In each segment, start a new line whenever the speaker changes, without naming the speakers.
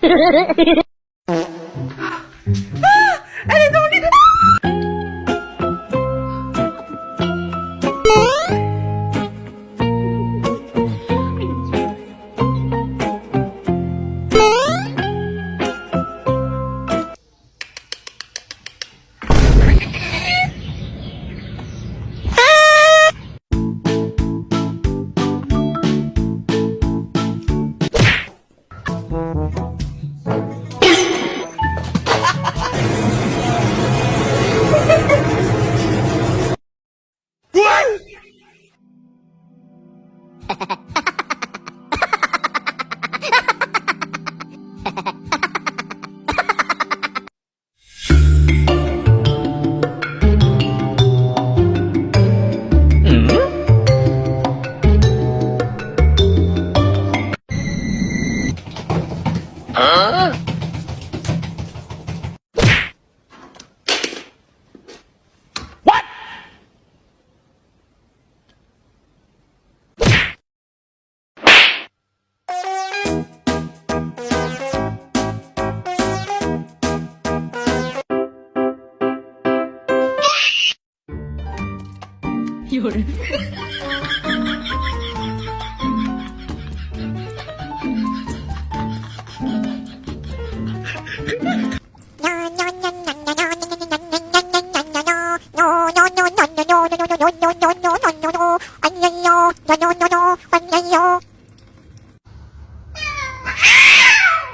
Elle est dans le lit.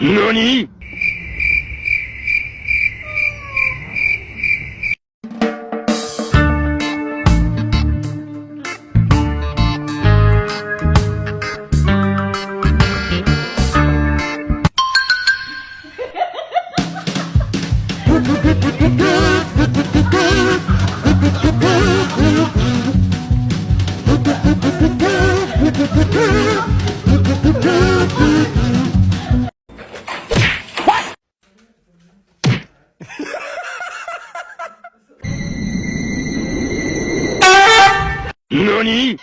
NANI?! NANI?!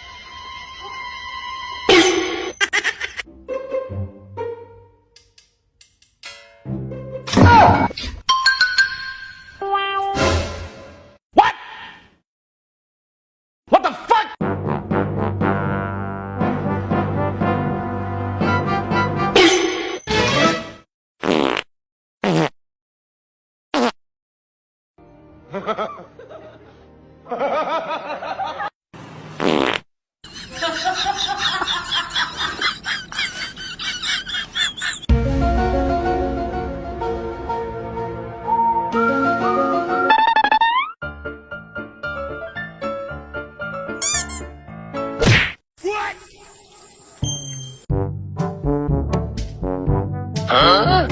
What?! What the fuck?! Huh?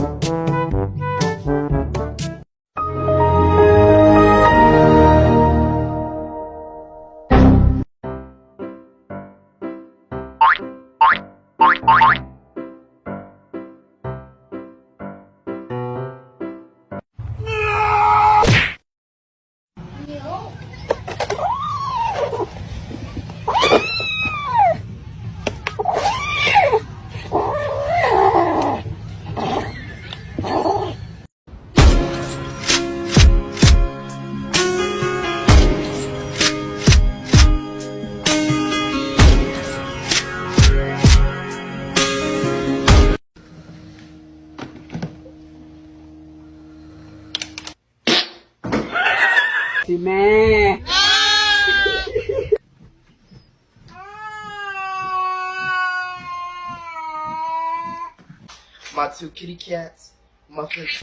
Man.
My two kitty cats. My fish.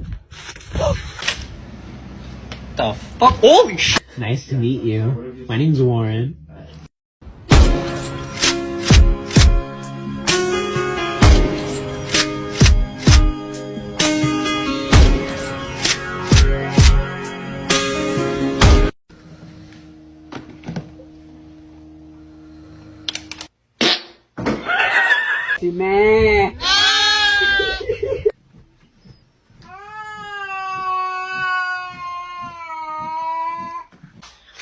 The fuck? Holy sh! Nice to meet you. My name's Warren. Man.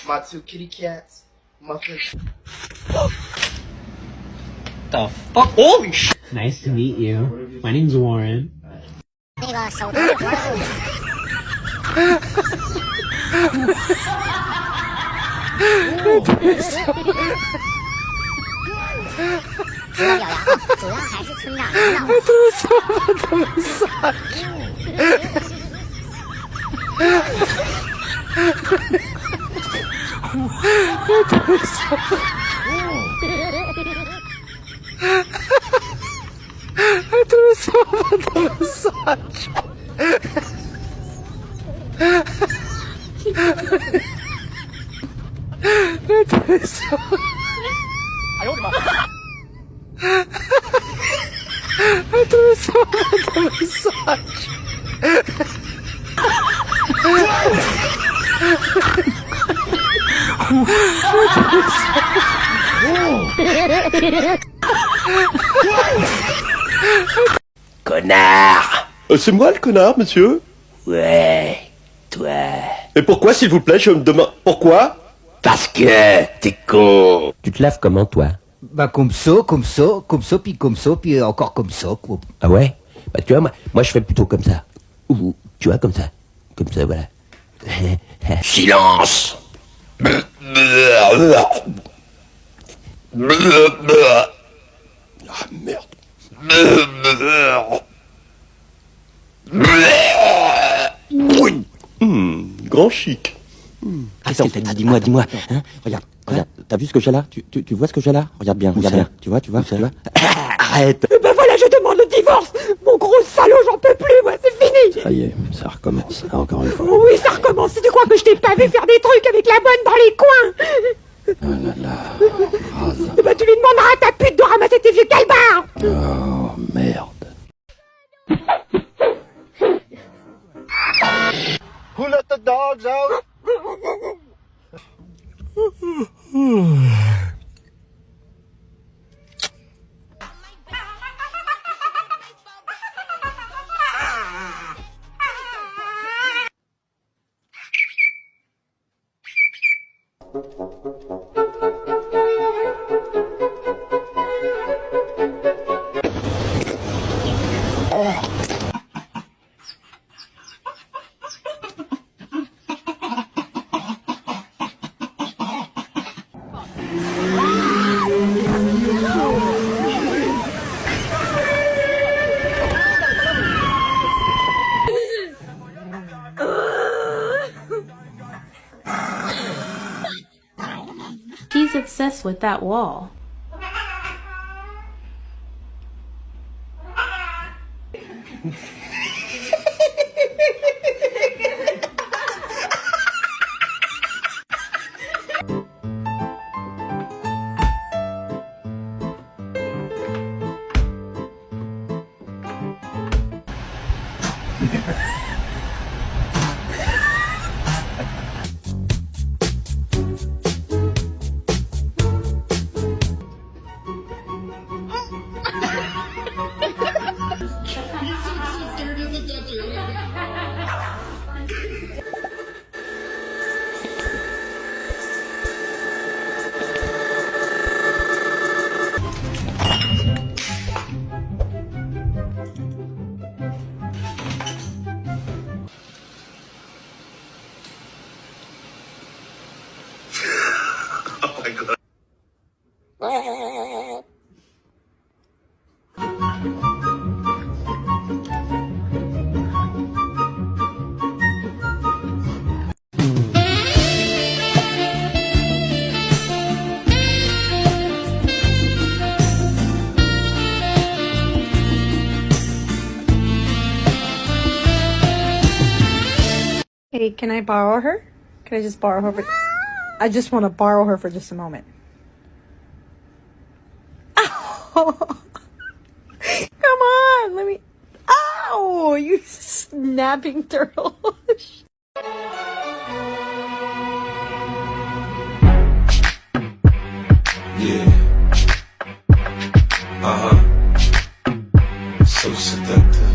My two kitty cats. My fish.
The fuck? Holy sh! Nice to meet you. My name's Warren.
手头的活儿。除了表扬后，主要还是村长领导。
他们仨。
哎呦我的妈！Connard!
C'est moi le connard, monsieur?
Ouais, toi.
Et pourquoi, s'il vous plaît, je me demande... Pourquoi?
Parce que t'es con.
Tu te laves comment, toi?
Bah comme ça, puis encore comme ça, quoi.
Ah ouais? Bah tu vois, moi je fais plutôt comme ça. Ou, tu vois, comme ça, voilà.
Silence!
Ah, merde. Grand chic.
Qu'est-ce que t'as dit? Dis-moi. Hein? Regarde, t'as vu ce que j'ai là? Tu vois ce que j'ai là? Regarde bien. Tu vois? Arrête!
Ben voilà, je demande le divorce. Mon gros salaud, j'en peux plus, moi, c'est fini.
Ça y est, ça recommence, là, encore une fois.
Oui, ça recommence. Tu crois que je t'ai pas vu faire des trucs avec la bonne dans les coins?
Oh là là,
Eh ben tu lui demanderas à ta pute de ramasser tes vieux calbars.
oh merde.
Who let the dogs out?
He's obsessed with that wall.
Hey, can I borrow her? Can I just borrow her for... I just want to borrow her for just a moment. Oh. Come on, let me... Ow! You snapping turtle.
Yeah. So seductive.